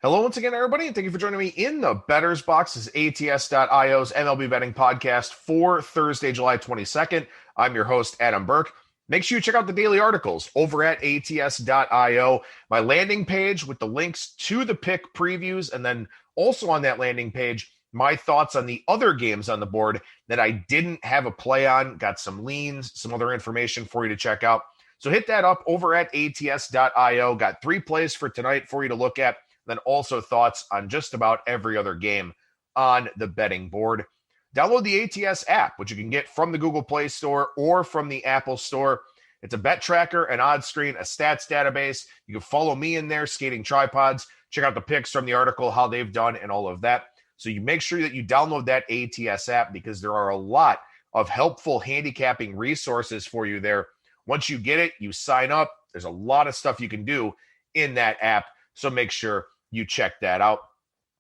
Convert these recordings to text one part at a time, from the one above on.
Hello once again, everybody, and thank you for joining me in the Bettor's Box. This is ATS.io's MLB betting podcast for Thursday, July 22nd. I'm your host, Adam Burke. Make sure you check out the daily articles over at ATS.io, my landing page with the links to the pick previews, and then also on that landing page, my thoughts on the other games on the board that I didn't have a play on. Got some leans, some other information for you to check out. So hit that up over at ATS.io. Got 3 plays for tonight for you to look at. Then also thoughts on just about every other game on the betting board. Download the ATS app, which you can get from the Google Play Store or from the Apple Store. It's a bet tracker, an odds screen, a stats database. You can follow me in there, Skating Tripods. Check out the picks from the article, how they've done, and all of that. So you make sure that you download that ATS app because there are a lot of helpful handicapping resources for you there. Once you get it, you sign up. There's a lot of stuff you can do in that app. So make sure you check that out.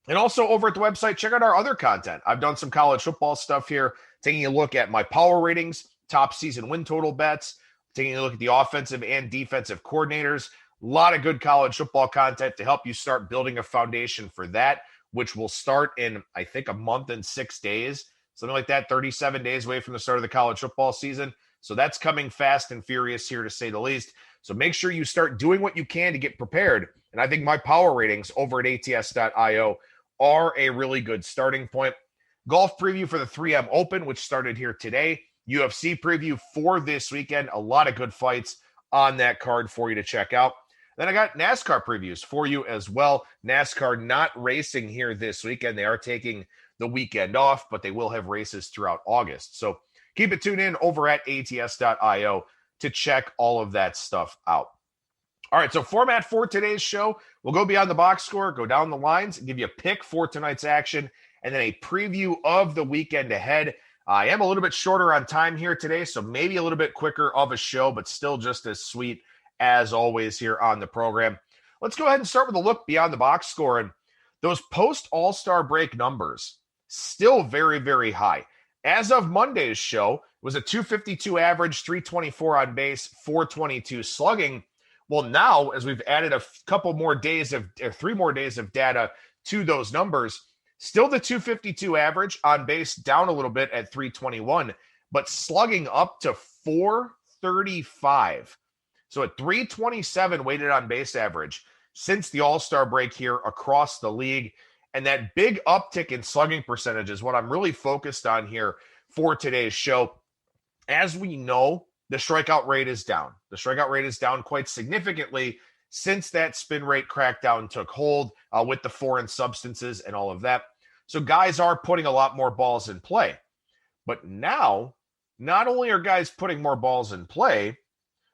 And also over at the website, check out our other content. I've done some college football stuff here, taking a look at my power ratings, top season win total bets, taking a look at the offensive and defensive coordinators. A lot of good college football content to help you start building a foundation for that, which will start in, I think, a month and 6 days, something like that, 37 days away from the start of the college football season. So that's coming fast and furious here, to say the least. So make sure you start doing what you can to get prepared. And I think my power ratings over at ATS.io are a really good starting point. Golf preview for the 3M Open, which started here today. UFC preview for this weekend. A lot of good fights on that card for you to check out. Then I got NASCAR previews for you as well. NASCAR not racing here this weekend. They are taking the weekend off, but they will have races throughout August. So keep it tuned in over at ATS.io to check all of that stuff out. All right, so format for today's show, we'll go beyond the box score, go down the lines, and give you a pick for tonight's action, and then a preview of the weekend ahead. I am a little bit shorter on time here today, so maybe a little bit quicker of a show, but still just as sweet as always here on the program. Let's go ahead and start with a look beyond the box score. And those post-All-Star break numbers, still very, very high. As of Monday's show, it was a 252 average, 324 on base, 422 slugging. Well, now, as we've added a couple more days of, or 3 more days of data to those numbers, still the 252 average on base down a little bit at 321, but slugging up to 435. So at 327 weighted on base average since the All-Star break here across the league. And that big uptick in slugging percentage is what I'm really focused on here for today's show. As we know, the strikeout rate is down. The strikeout rate is down quite significantly since that spin rate crackdown took hold with the foreign substances and all of that. So guys are putting a lot more balls in play. But now, not only are guys putting more balls in play,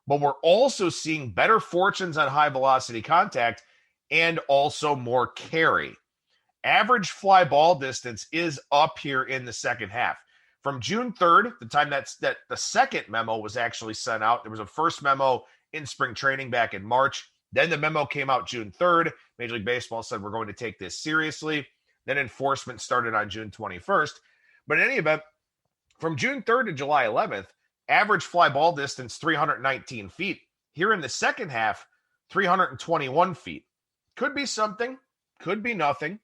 but we're also seeing better fortunes on high velocity contact and also more carry. Average fly ball distance is up here in the second half. From June 3rd, the time that the second memo was actually sent out, there was a first memo in spring training back in March. Then the memo came out June 3rd. Major League Baseball said, we're going to take this seriously. Then enforcement started on June 21st. But in any event, from June 3rd to July 11th, average fly ball distance, 319 feet. Here in the second half, 321 feet. Could be something, could be nothing.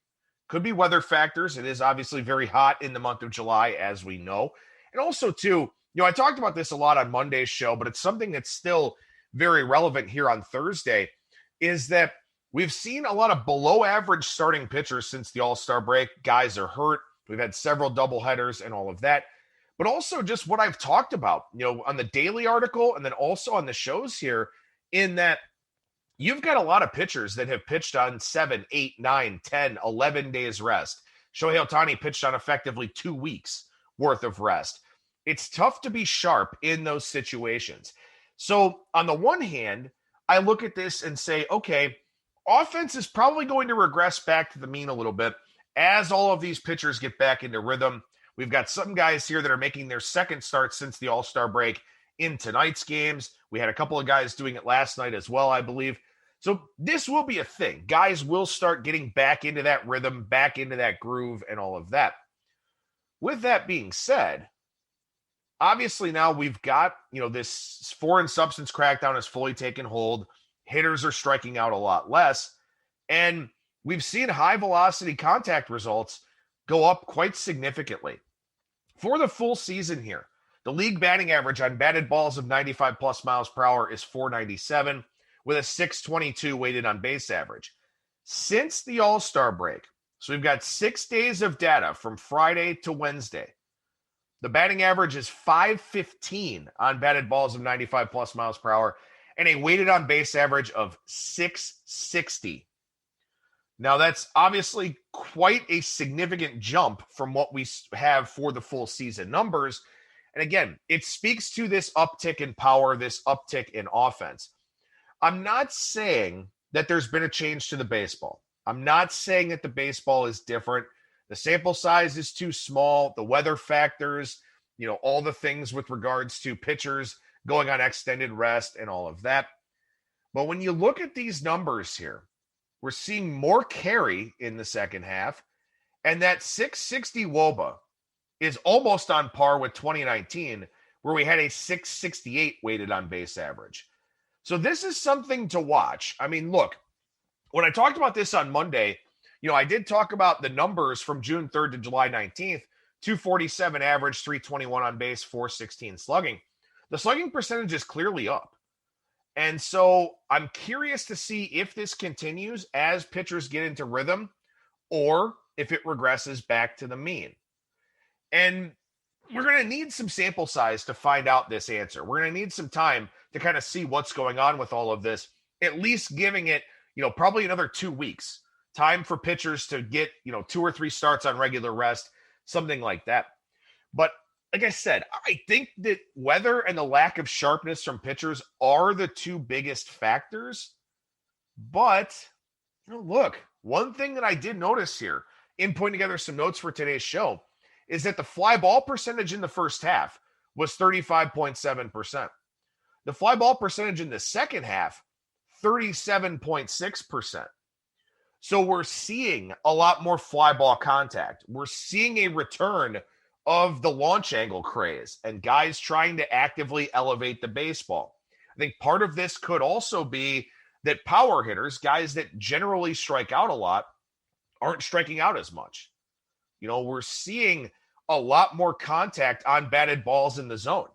Could be weather factors. It is obviously very hot in the month of July, as we know. And also, too, I talked about this a lot on Monday's show, but it's something that's still very relevant here on Thursday, is that we've seen a lot of below average starting pitchers since the All-Star break. Guys are hurt. We've had several doubleheaders and all of that. But also just what I've talked about, on the daily article and then also on the shows here, in that you've got a lot of pitchers that have pitched on 7, 8, 9, 10, 11 days rest. Shohei Ohtani pitched on effectively 2 weeks worth of rest. It's tough to be sharp in those situations. So on the one hand, I look at this and say, okay, offense is probably going to regress back to the mean a little bit as all of these pitchers get back into rhythm. We've got some guys here that are making their second start since the All-Star break in tonight's games. We had a couple of guys doing it last night as well, I believe. So this will be a thing. Guys will start getting back into that rhythm, back into that groove, and all of that. With that being said, obviously now we've got, this foreign substance crackdown has fully taken hold. Hitters are striking out a lot less. And we've seen high velocity contact results go up quite significantly. For the full season here, the league batting average on batted balls of 95 plus miles per hour is 497 with a 622 weighted on base average. Since the All-Star break, so we've got 6 days of data from Friday to Wednesday, the batting average is 515 on batted balls of 95 plus miles per hour and a weighted on base average of 660. Now, that's obviously quite a significant jump from what we have for the full season numbers. And again, it speaks to this uptick in power, this uptick in offense. I'm not saying that there's been a change to the baseball. I'm not saying that the baseball is different. The sample size is too small. The weather factors, all the things with regards to pitchers going on extended rest and all of that. But when you look at these numbers here, we're seeing more carry in the second half, and that 660 WOBA is almost on par with 2019, where we had a 668 weighted on base average. So this is something to watch. I mean, look, when I talked about this on Monday, I did talk about the numbers from June 3rd to July 19th, 247 average, 321 on base, 416 slugging. The slugging percentage is clearly up. And so I'm curious to see if this continues as pitchers get into rhythm or if it regresses back to the mean. And we're going to need some sample size to find out this answer. We're going to need some time to kind of see what's going on with all of this, at least giving it, probably another 2 weeks. Time for pitchers to get, 2 or 3 starts on regular rest, something like that. But like I said, I think that weather and the lack of sharpness from pitchers are the 2 biggest factors. But, look, one thing that I did notice here in putting together some notes for today's show is that the fly ball percentage in the first half was 35.7%. The fly ball percentage in the second half, 37.6%. So we're seeing a lot more fly ball contact. We're seeing a return of the launch angle craze and guys trying to actively elevate the baseball. I think part of this could also be that power hitters, guys that generally strike out a lot, aren't striking out as much. We're seeing a lot more contact on batted balls in the zone.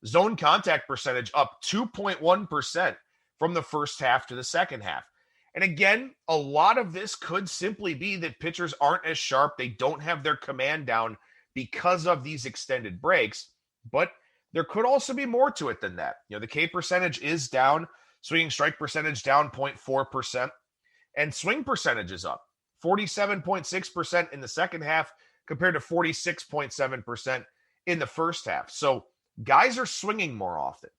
Zone contact percentage up 2.1% from the first half to the second half. And again, a lot of this could simply be that pitchers aren't as sharp. They don't have their command down because of these extended breaks, but there could also be more to it than that. The K percentage is down, swinging strike percentage down 0.4%, and swing percentage is up 47.6% in the second half compared to 46.7% in the first half. So guys are swinging more often.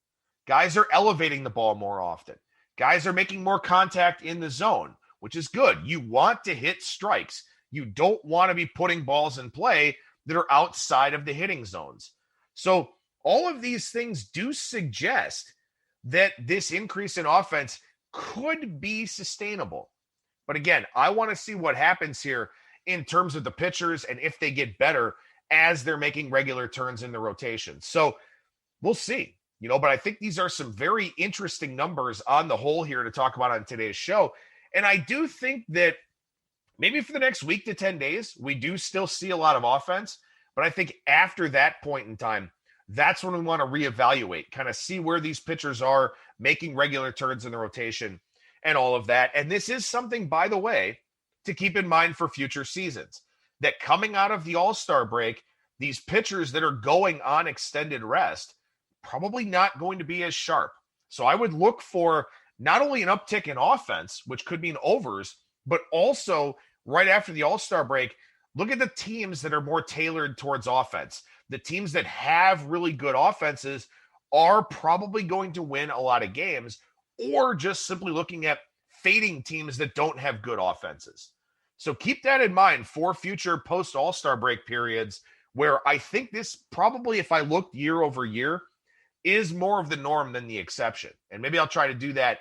Guys are elevating the ball more often. Guys are making more contact in the zone, which is good. You want to hit strikes. You don't want to be putting balls in play that are outside of the hitting zones. So all of these things do suggest that this increase in offense could be sustainable. But again, I want to see what happens here in terms of the pitchers and if they get better as they're making regular turns in the rotation. So we'll see, but I think these are some very interesting numbers on the whole here to talk about on today's show. And I do think that maybe for the next week to 10 days, we do still see a lot of offense. But I think after that point in time, that's when we want to reevaluate, kind of see where these pitchers are making regular turns in the rotation and all of that. And this is something, by the way, to keep in mind for future seasons, that coming out of the All-Star break, these pitchers that are going on extended rest, probably not going to be as sharp. So I would look for not only an uptick in offense, which could mean overs, but also right after the All-Star break, look at the teams that are more tailored towards offense. The teams that have really good offenses are probably going to win a lot of games, or just simply looking at fading teams that don't have good offenses. So keep that in mind for future post-All-Star break periods, where I think this probably, if I looked year over year, is more of the norm than the exception. And maybe I'll try to do that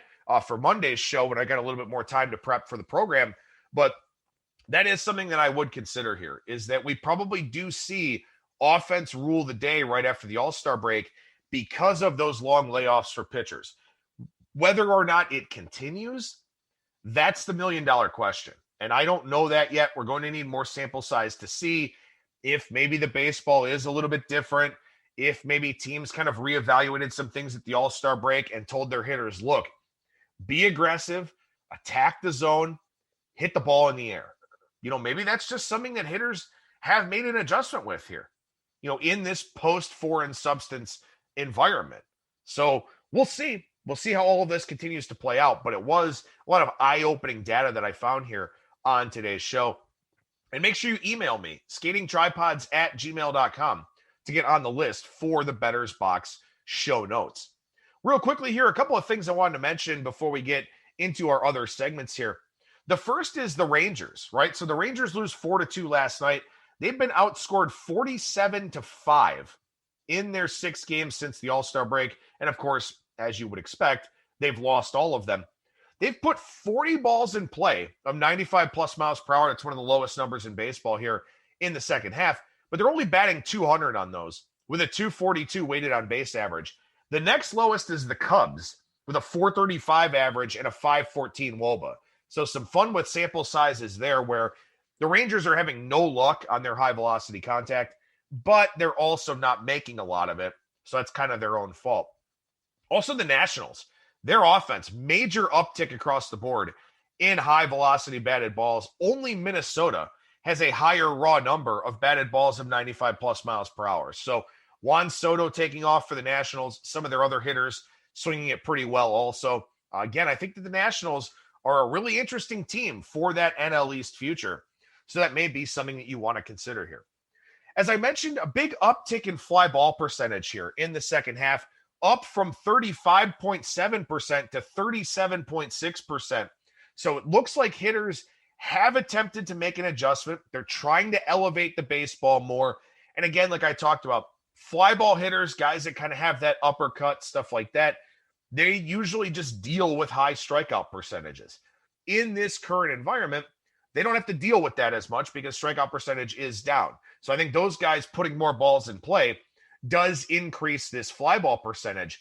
for Monday's show when I got a little bit more time to prep for the program. But that is something that I would consider here, is that we probably do see offense rule the day right after the All-Star break because of those long layoffs for pitchers. Whether or not it continues, that's the $1 million question. And I don't know that yet. We're going to need more sample size to see if maybe the baseball is a little bit different, if maybe teams kind of reevaluated some things at the All-Star break and told their hitters, look, be aggressive, attack the zone, hit the ball in the air. Maybe that's just something that hitters have made an adjustment with here, in this post-foreign substance environment. So we'll see. We'll see how all of this continues to play out. But it was a lot of eye-opening data that I found here on today's show. And make sure you email me, skatingtripods@gmail.com, to get on the list for the Bettor's Box show notes. Real quickly here, a couple of things I wanted to mention before we get into our other segments here. The first is the Rangers, right? So the Rangers lose 4-2 last night. They've been outscored 47-5 in their 6 games since the All-Star break. And of course, as you would expect, they've lost all of them. They've put 40 balls in play of 95 plus miles per hour. That's one of the lowest numbers in baseball here in the second half, but they're only batting 200 on those with a 242 weighted on base average. The next lowest is the Cubs with a 435 average and a 514 WOBA. So some fun with sample sizes there where the Rangers are having no luck on their high velocity contact, but they're also not making a lot of it. So that's kind of their own fault. Also, the Nationals, their offense, major uptick across the board in high velocity batted balls. Only Minnesota has a higher raw number of batted balls of 95 plus miles per hour. So Juan Soto taking off for the Nationals, some of their other hitters swinging it pretty well also. Again, I think that the Nationals are a really interesting team for that NL East future. So that may be something that you want to consider here. As I mentioned, a big uptick in fly ball percentage here in the second half, up from 35.7% to 37.6%. So it looks like hitters have attempted to make an adjustment. They're trying to elevate the baseball more. And again, like I talked about, fly ball hitters, guys that kind of have that uppercut, stuff like that, they usually just deal with high strikeout percentages. In this current environment, they don't have to deal with that as much because strikeout percentage is down. So I think those guys putting more balls in play does increase this fly ball percentage.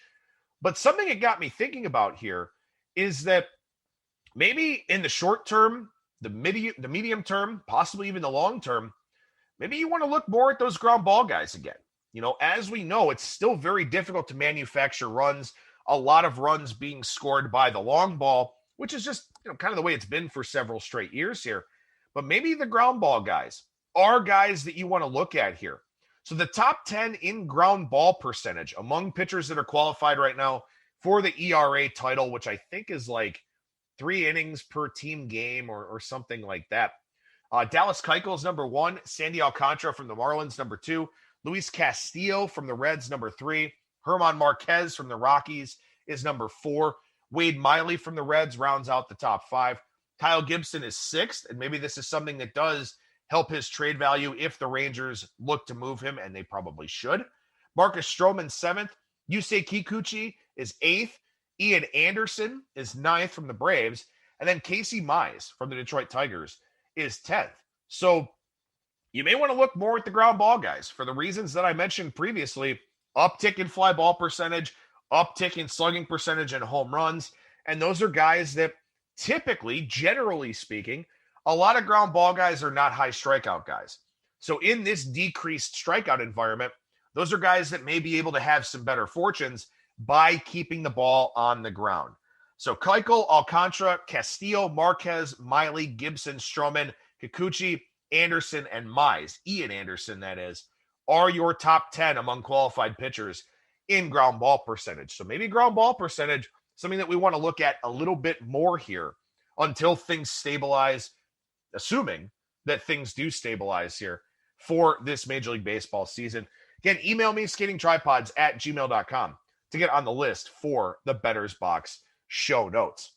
But something it got me thinking about here is that maybe in the short term, the medium term, possibly even the long term, maybe you want to look more at those ground ball guys again. As we know, it's still very difficult to manufacture runs, a lot of runs being scored by the long ball, which is just kind of the way it's been for several straight years here. But maybe the ground ball guys are guys that you want to look at here. So the top 10 in ground ball percentage among pitchers that are qualified right now for the ERA title, which I think is like 3 innings per team game or something like that. Dallas Keuchel is number 1. Sandy Alcantara from the Marlins, number 2. Luis Castillo from the Reds, number 3. Herman Marquez from the Rockies is number 4. Wade Miley from the Reds rounds out the top 5. Kyle Gibson is 6th, and maybe this is something that does help his trade value if the Rangers look to move him, and they probably should. Marcus Stroman, 7th. Yusei Kikuchi is 8th. Ian Anderson is 9th from the Braves. And then Casey Mize from the Detroit Tigers is 10th. So you may want to look more at the ground ball guys for the reasons that I mentioned previously. Uptick in fly ball percentage, uptick in slugging percentage and home runs. And those are guys that typically, generally speaking, a lot of ground ball guys are not high strikeout guys. So in this decreased strikeout environment, those are guys that may be able to have some better fortunes by keeping the ball on the ground. So Keuchel, Alcantara, Castillo, Marquez, Miley, Gibson, Stroman, Kikuchi, Anderson, and Mize, Ian Anderson that is, are your top 10 among qualified pitchers in ground ball percentage. So maybe ground ball percentage, something that we want to look at a little bit more here until things stabilize, assuming that things do stabilize here for this Major League Baseball season. Again, email me, skatingtripods@gmail.com, to get on the list for the Bettor's Box show notes.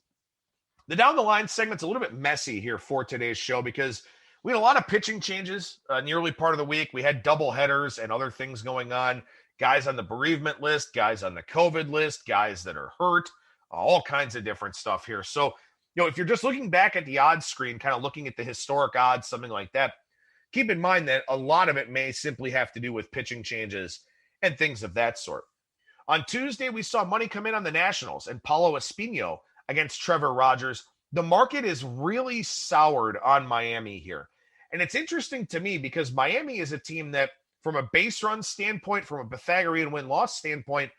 The Down the Line segment's a little bit messy here for today's show because we had a lot of pitching changes in the early part of the week. We had double headers and other things going on. Guys on the bereavement list, guys on the COVID list, guys that are hurt, all kinds of different stuff here. So, if you're just looking back at the odds screen, kind of looking at the historic odds, something like that, keep in mind that a lot of it may simply have to do with pitching changes and things of that sort. On Tuesday, we saw money come in on the Nationals and Paulo Espino against Trevor Rogers. the market is really soured on Miami here. And it's interesting to me because Miami is a team that, from a base run standpoint, from a Pythagorean win-loss standpoint,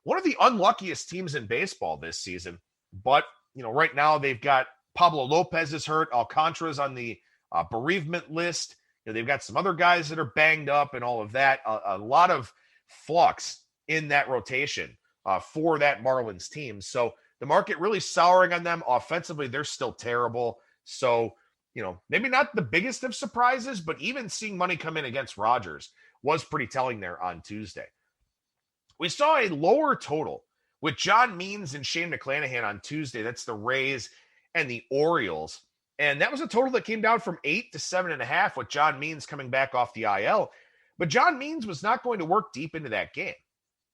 one of the unluckiest teams in baseball this season. But, right now they've got Pablo Lopez is hurt. Alcantara's on the bereavement list. They've got some other guys that are banged up and all of that. A lot of flux in that rotation for that Marlins team. So the market really souring on them. Offensively, they're still terrible. So, maybe not the biggest of surprises, but even seeing money come in against Rogers was pretty telling there on Tuesday. We saw a lower total with John Means and Shane McClanahan on Tuesday. That's the Rays and the Orioles. And that was a total that came down from 8 to 7.5 with John Means coming back off the IL. But John Means was not going to work deep into that game.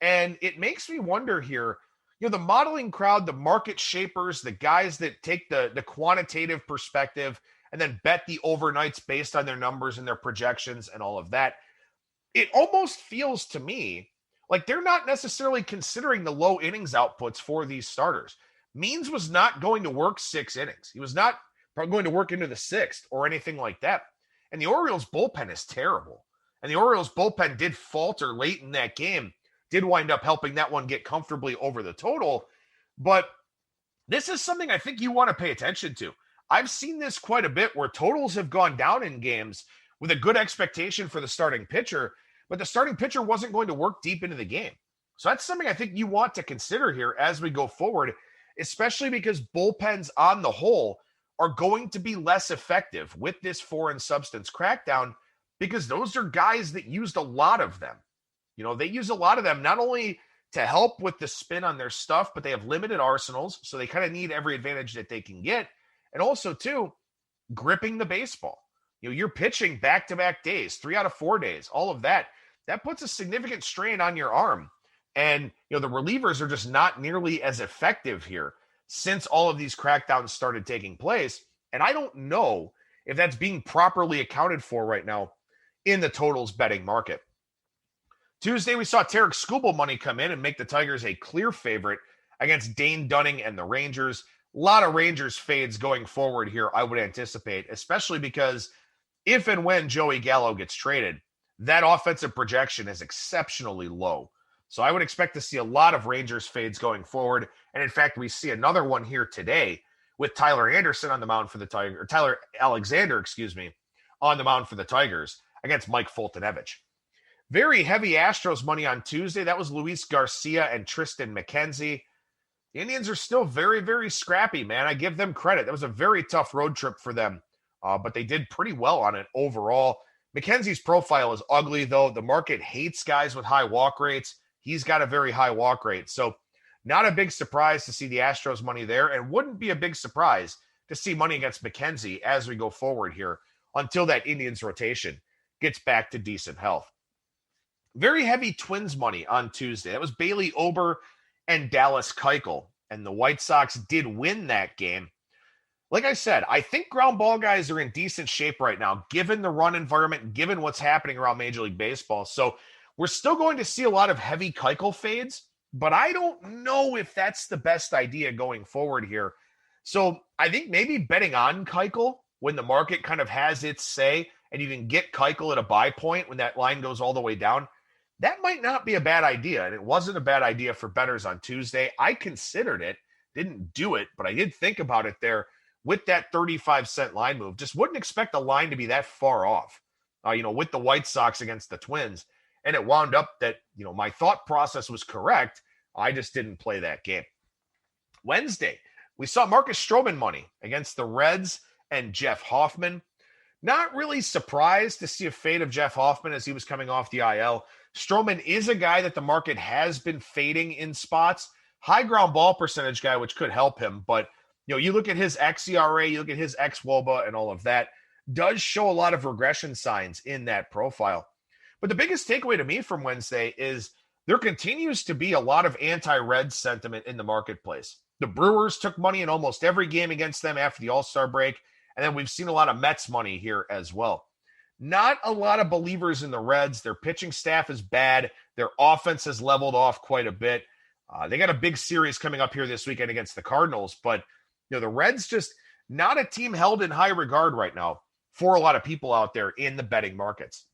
And it makes me wonder here, the modeling crowd, the market shapers, the guys that take the quantitative perspective and then bet the overnights based on their numbers and their projections and all of that. It almost feels to me like they're not necessarily considering the low innings outputs for these starters. Means was not going to work 6 innings. He was not going to work into the 6th or anything like that. And the Orioles bullpen is terrible. And the Orioles bullpen did falter late in that game, did wind up helping that one get comfortably over the total. But this is something I think you want to pay attention to. I've seen this quite a bit where totals have gone down in games with a good expectation for the starting pitcher, but the starting pitcher wasn't going to work deep into the game. So that's something I think you want to consider here as we go forward, especially because bullpens on the whole are going to be less effective with this foreign substance crackdown because those are guys that used a lot of them. They use a lot of them not only to help with the spin on their stuff, but they have limited arsenals, so they kind of need every advantage that they can get. And also, too, gripping the baseball. You're pitching back-to-back days, 3 out of 4 days, all of that. That puts a significant strain on your arm. And, the relievers are just not nearly as effective here since all of these crackdowns started taking place. And I don't know if that's being properly accounted for right now in the totals betting market. Tuesday, we saw Tarek Skubal money come in and make the Tigers a clear favorite against Dane Dunning and the Rangers. A lot of Rangers fades going forward here, I would anticipate, especially because if and when Joey Gallo gets traded, that offensive projection is exceptionally low. So I would expect to see a lot of Rangers fades going forward. And in fact, we see another one here today with Tyler Anderson on the mound for the Tigers, or Tyler Alexander, on the mound for the Tigers against Mike Fultonevich. Very heavy Astros money on Tuesday. That was Luis Garcia and Tristan McKenzie. The Indians are still very, very scrappy, man. I give them credit. That was a very tough road trip for them, but they did pretty well on it overall. McKenzie's profile is ugly, though. The market hates guys with high walk rates. He's got a very high walk rate. So not a big surprise to see the Astros money there, and wouldn't be a big surprise to see money against McKenzie as we go forward here until that Indians rotation gets back to decent health. Very heavy Twins money on Tuesday. That was Bailey Ober and Dallas Keuchel, and the White Sox did win that game. Like I said, I think ground ball guys are in decent shape right now, given the run environment, given what's happening around Major League Baseball. So we're still going to see a lot of heavy Keuchel fades, but I don't know if that's the best idea going forward here. So I think maybe betting on Keuchel when the market kind of has its say and you can get Keuchel at a buy point when that line goes all the way down, that might not be a bad idea. And it wasn't a bad idea for bettors on Tuesday. I considered it, didn't do it, but I did think about it there with that 35-cent line move. Just wouldn't expect the line to be that far off, with the White Sox against the Twins. And it wound up that, my thought process was correct. I just didn't play that game. Wednesday, we saw Marcus Stroman money against the Reds and Jeff Hoffman. Not really surprised to see a fade of Jeff Hoffman as he was coming off the IL. Stroman is a guy that the market has been fading in spots. High ground ball percentage guy, which could help him. But, you look at his xERA, you look at his xWOBA and all of that, does show a lot of regression signs in that profile. But the biggest takeaway to me from Wednesday is there continues to be a lot of anti-Reds sentiment in the marketplace. The Brewers took money in almost every game against them after the All-Star break. And then we've seen a lot of Mets money here as well. Not a lot of believers in the Reds. Their pitching staff is bad. Their offense has leveled off quite a bit. They got a big series coming up here this weekend against the Cardinals. But, the Reds just, not a team held in high regard right now for a lot of people out there in the betting markets.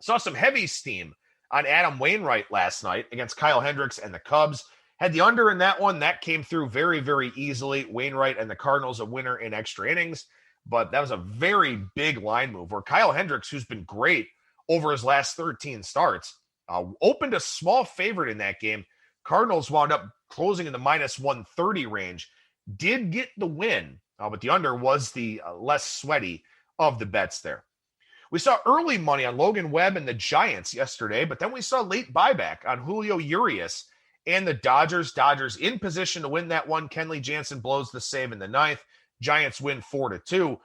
Saw some heavy steam on Adam Wainwright last night against Kyle Hendricks and the Cubs. Had the under in that one. That came through very, very easily. Wainwright and the Cardinals a winner in extra innings. But that was a very big line move where Kyle Hendricks, who's been great over his last 13 starts, opened a small favorite in that game. Cardinals wound up closing in the minus 130 range. Did get the win, but the under was the less sweaty of the bets there. We saw early money on Logan Webb and the Giants yesterday, but then we saw late buyback on Julio Urias and the Dodgers. Dodgers in position to win that one. Kenley Jansen blows the save in the ninth. Giants win 4-2.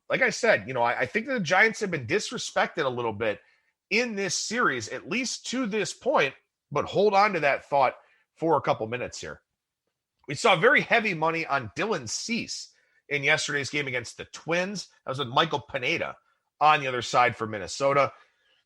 Like I said, I think that the Giants have been disrespected a little bit in this series, at least to this point, but hold on to that thought for a couple minutes here. We saw very heavy money on Dylan Cease in yesterday's game against the Twins. That was with Michael Pineda on the other side for Minnesota.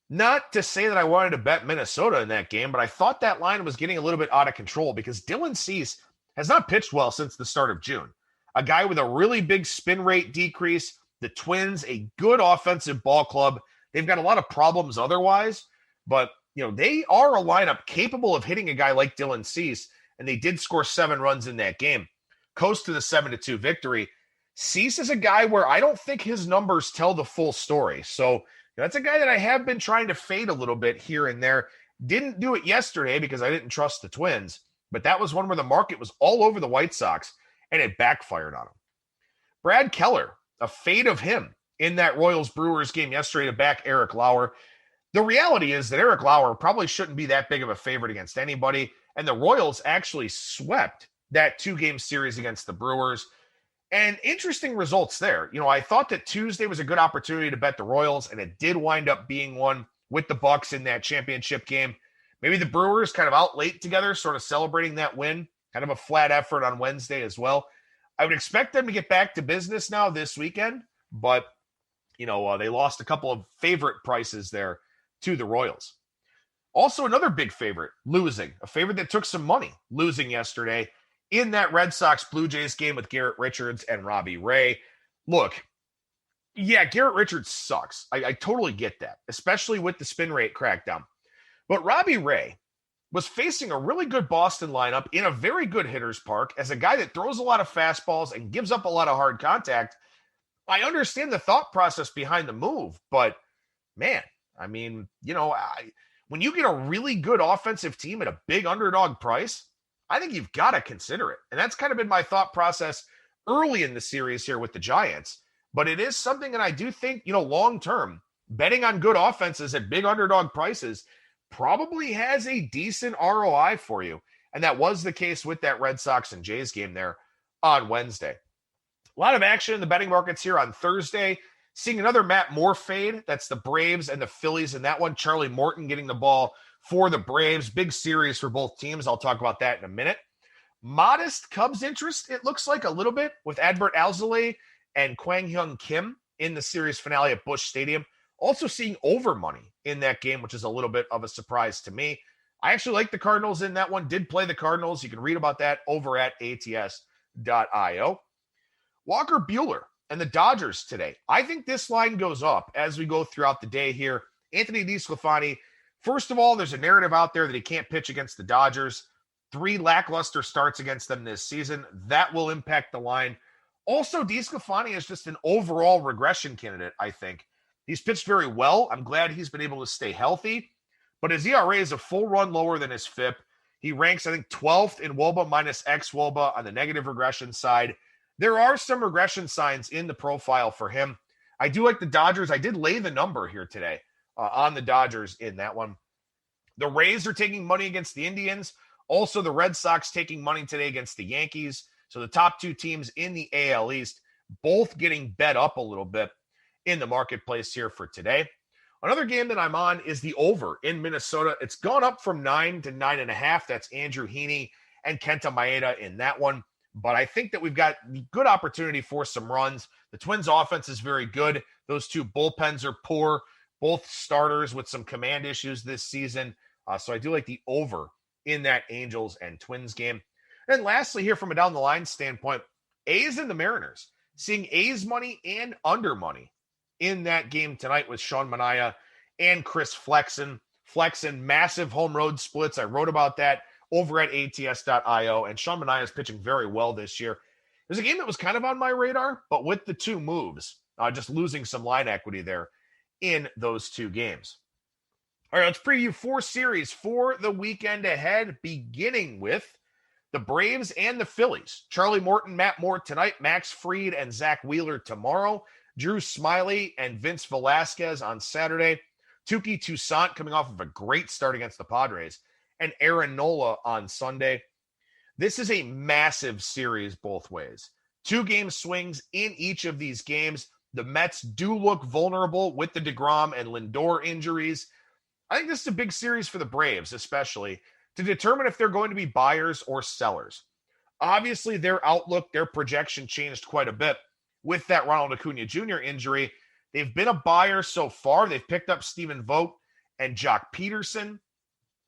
Not to say that I wanted to bet Minnesota in that game, but I thought that line was getting a little bit out of control because Dylan Cease has not pitched well since the start of June. A guy with a really big spin rate decrease. The Twins, a good offensive ball club. They've got a lot of problems otherwise, but they are a lineup capable of hitting a guy like Dylan Cease, and they did score 7 runs in that game. Coast to the 7-2 victory. Cease is a guy where I don't think his numbers tell the full story. So that's a guy that I have been trying to fade a little bit here and there. Didn't do it yesterday because I didn't trust the Twins, but that was one where the market was all over the White Sox, and it backfired on him. Brad Keller, a fade of him in that Royals-Brewers game yesterday to back Eric Lauer. The reality is that Eric Lauer probably shouldn't be that big of a favorite against anybody, and the Royals actually swept that 2-game series against the Brewers. And interesting results there. I thought that Tuesday was a good opportunity to bet the Royals, and it did wind up being one with the Bucks in that championship game. Maybe the Brewers kind of out late together, sort of celebrating that win. Kind of a flat effort on Wednesday as well. I would expect them to get back to business now this weekend, but, they lost a couple of favorite prices there to the Royals. Also, another big favorite losing, a favorite that took some money losing yesterday in that Red Sox-Blue Jays game with Garrett Richards and Robbie Ray. Look, yeah, Garrett Richards sucks. I totally get that, especially with the spin rate crackdown. But Robbie Ray was facing a really good Boston lineup in a very good hitter's park as a guy that throws a lot of fastballs and gives up a lot of hard contact. I understand the thought process behind the move, but man, when you get a really good offensive team at a big underdog price, I think you've got to consider it. And that's kind of been my thought process early in the series here with the Giants. But it is something that I do think, long-term, betting on good offenses at big underdog prices probably has a decent ROI for you. And that was the case with that Red Sox and Jays game there on Wednesday. A lot of action in the betting markets here on Thursday. Seeing another Matt Moore fade. That's the Braves and the Phillies in that one. Charlie Morton getting the ball for the Braves. Big series for both teams. I'll talk about that in a minute. Modest Cubs interest, it looks like a little bit, with Adbert Alzolay and Kwang Hyun Kim in the series finale at Busch Stadium. Also seeing over money in that game, which is a little bit of a surprise to me. I actually like the Cardinals in that one. Did play the Cardinals. You can read about that over at ATS.io. Walker Buehler and the Dodgers today. I think this line goes up as we go throughout the day here. Anthony DeSclafani, first of all, there's a narrative out there that he can't pitch against the Dodgers. 3 lackluster starts against them this season. That will impact the line. Also, DeSclafani is just an overall regression candidate, I think. He's pitched very well. I'm glad he's been able to stay healthy. But his ERA is a full run lower than his FIP. He ranks, I think, 12th in WOBA minus ex-WOBA on the negative regression side. There are some regression signs in the profile for him. I do like the Dodgers. I did lay the number here today on the Dodgers in that one. The Rays are taking money against the Indians. Also, the Red Sox taking money today against the Yankees. So the top 2 teams in the AL East, both getting bet up a little bit in the marketplace here for today. Another game that I'm on is the over in Minnesota. It's gone up from 9 to 9.5. That's Andrew Heaney and Kenta Maeda in that one. But I think that we've got good opportunity for some runs. The Twins offense is very good. Those 2 bullpens are poor. Both starters with some command issues this season. So I do like the over in that Angels and Twins game. And lastly here from a down the line standpoint, A's and the Mariners. seeing A's money and under money in that game tonight with Sean Manaea and Chris Flexen. Flexen, massive home road splits. I wrote about that over at ATS.io, and Sean Manaea is pitching very well this year. It was a game that was kind of on my radar, but with the two moves, just losing some line equity there in those two games. All right, let's preview 4 series for the weekend ahead, beginning with the Braves and the Phillies. Charlie Morton, Matt Moore tonight, Max Fried and Zach Wheeler tomorrow, Drew Smyly and Vince Velasquez on Saturday, Touki Toussaint coming off of a great start against the Padres, and Aaron Nola on Sunday. This is a massive series both ways. 2-game swings in each of these games. The Mets do look vulnerable with the DeGrom and Lindor injuries. I think this is a big series for the Braves, especially, to determine if they're going to be buyers or sellers. Obviously, their outlook, their projection changed quite a bit with that Ronald Acuna Jr. injury. They've been a buyer so far. They've picked up Stephen Vogt and Jock Peterson.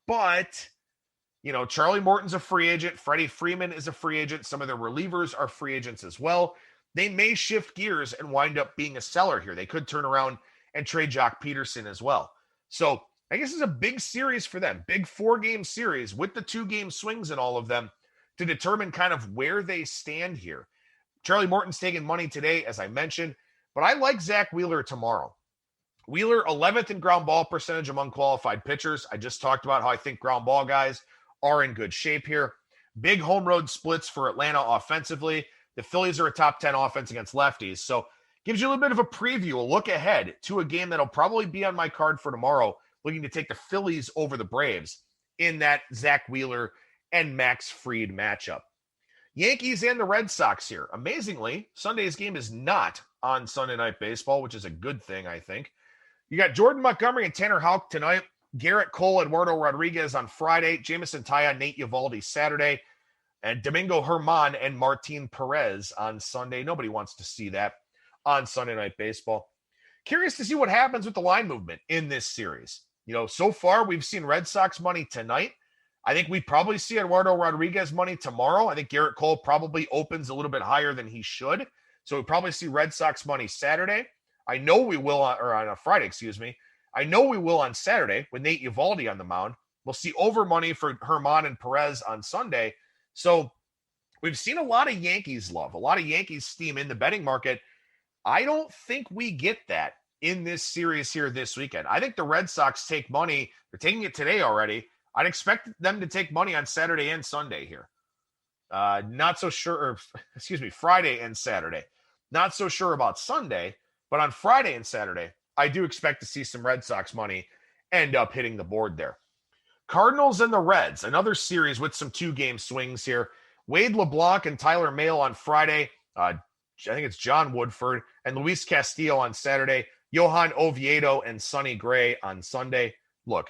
But, Charlie Morton's a free agent. Freddie Freeman is a free agent. Some of their relievers are free agents as well. They may shift gears and wind up being a seller here. They could turn around and trade Jock Peterson as well. So I guess it's a big series for them. Big 4-game series with the 2-game swings in all of them to determine kind of where they stand here. Charlie Morton's taking money today, as I mentioned, but I like Zach Wheeler tomorrow. Wheeler, 11th in ground ball percentage among qualified pitchers. I just talked about how I think ground ball guys are in good shape here. Big home road splits for Atlanta offensively. The Phillies are a top 10 offense against lefties. So gives you a little bit of a preview, a look ahead to a game that'll probably be on my card for tomorrow, looking to take the Phillies over the Braves in that Zach Wheeler and Max Fried matchup. Yankees and the Red Sox here. Amazingly, Sunday's game is not on Sunday Night Baseball, which is a good thing, I think. You got Jordan Montgomery and Tanner Houck tonight. Garrett Cole, Eduardo Rodriguez on Friday. Jamison Taya, Nate Eovaldi Saturday. And Domingo Germán and Martin Perez on Sunday. Nobody wants to see that on Sunday Night Baseball. Curious to see what happens with the line movement in this series. So far we've seen Red Sox money tonight. I think we probably see Eduardo Rodriguez money tomorrow. I think Garrett Cole probably opens a little bit higher than he should. So we'll probably see Red Sox money Saturday. I know we will on a Friday, I know we will on Saturday with Nate Eovaldi on the mound. We'll see over money for Germán and Perez on Sunday. So we've seen a lot of Yankees love, a lot of Yankees steam in the betting market. I don't think we get that in this series here this weekend. I think the Red Sox take money. They're taking it today already. I'd expect them to take money on Saturday and Sunday here. Not so sure, Friday and Saturday. Not so sure about Sunday, but on Friday and Saturday, I do expect to see some Red Sox money end up hitting the board there. Cardinals and the Reds, another series with some 2-game swings here. Wade LeBlanc and Tyler Mahle on Friday. I think it's John Woodford and Luis Castillo on Saturday. Johan Oviedo and Sonny Gray on Sunday. Look,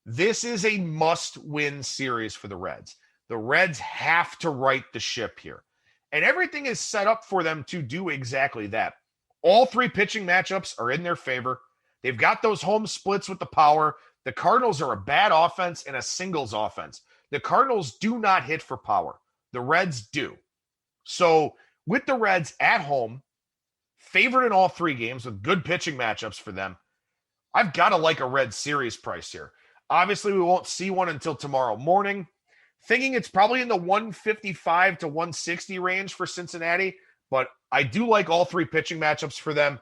this is a must-win series for the Reds. The Reds have to right the ship here. And everything is set up for them to do exactly that. All 3 pitching matchups are in their favor. They've got those home splits with the power. The Cardinals are a bad offense and a singles offense. The Cardinals do not hit for power. The Reds do. So with the Reds at home, favored in all 3 games with good pitching matchups for them, I've got to like a Reds series price here. Obviously, we won't see one until tomorrow morning. Thinking it's probably in the 155 to 160 range for Cincinnati, but I do like all 3 pitching matchups for them.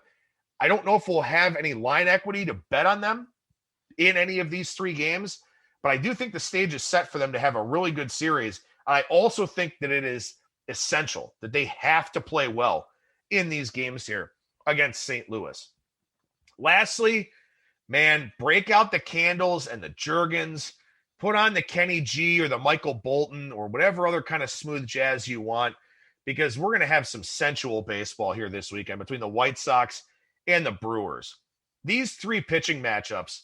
I don't know if we'll have any line equity to bet on them in any of these 3 games, but I do think the stage is set for them to have a really good series. I also think that it is essential that they have to play well in these games here against St. Louis. Lastly, man, break out the candles and the Jergens. Put on the Kenny G or the Michael Bolton or whatever other kind of smooth jazz you want, because we're going to have some sensual baseball here this weekend between the White Sox and the Brewers. These 3 pitching matchups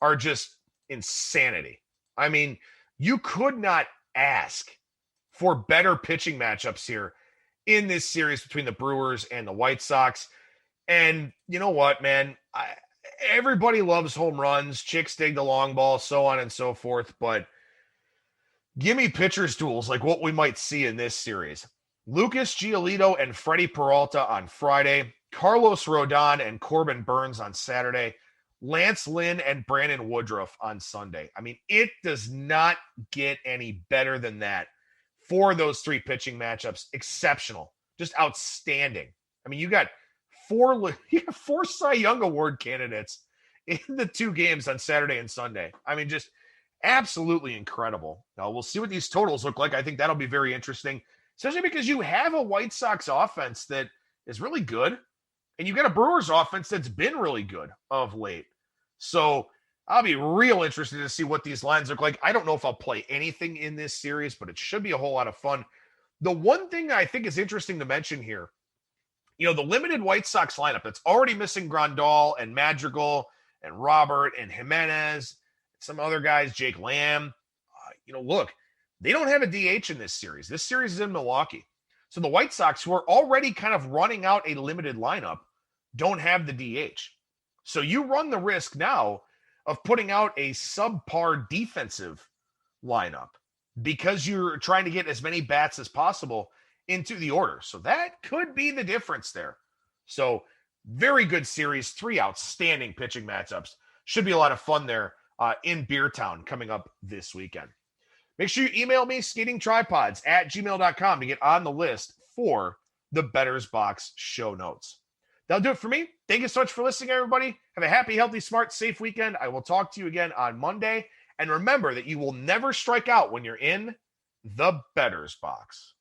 are just insanity. I mean, you could not ask for better pitching matchups here in this series between the Brewers and the White Sox. And you know what, man? Everybody loves home runs, chicks dig the long ball, so on and so forth, but give me pitcher's duels like what we might see in this series. Lucas Giolito and Freddie Peralta on Friday, Carlos Rodon and Corbin Burns on Saturday, Lance Lynn and Brandon Woodruff on Sunday. I mean, it does not get any better than that for those three pitching matchups. Exceptional, just outstanding. I mean, you got four Cy Young Award candidates in the two games on Saturday and Sunday. I mean, just absolutely incredible. Now, we'll see what these totals look like. I think that'll be very interesting, especially because you have a White Sox offense that is really good, and you've got a Brewers offense that's been really good of late. So I'll be real interested to see what these lines look like. I don't know if I'll play anything in this series, but it should be a whole lot of fun. The one thing I think is interesting to mention here, the limited White Sox lineup that's already missing Grandal and Madrigal and Robert and Jimenez, some other guys, Jake Lamb. Look, they don't have a DH in this series. This series is in Milwaukee. So the White Sox, who are already kind of running out a limited lineup, don't have the DH. So you run the risk now of putting out a subpar defensive lineup because you're trying to get as many bats as possible into the order. So that could be the difference there. So very good series, three outstanding pitching matchups. Should be a lot of fun there in Beertown coming up this weekend. Make sure you email me skatingtripods@gmail.com to get on the list for the Bettor's Box show notes. That'll do it for me. Thank you so much for listening, everybody. Have a happy, healthy, smart, safe weekend. I will talk to you again on Monday. And remember that you will never strike out when you're in the Bettor's Box.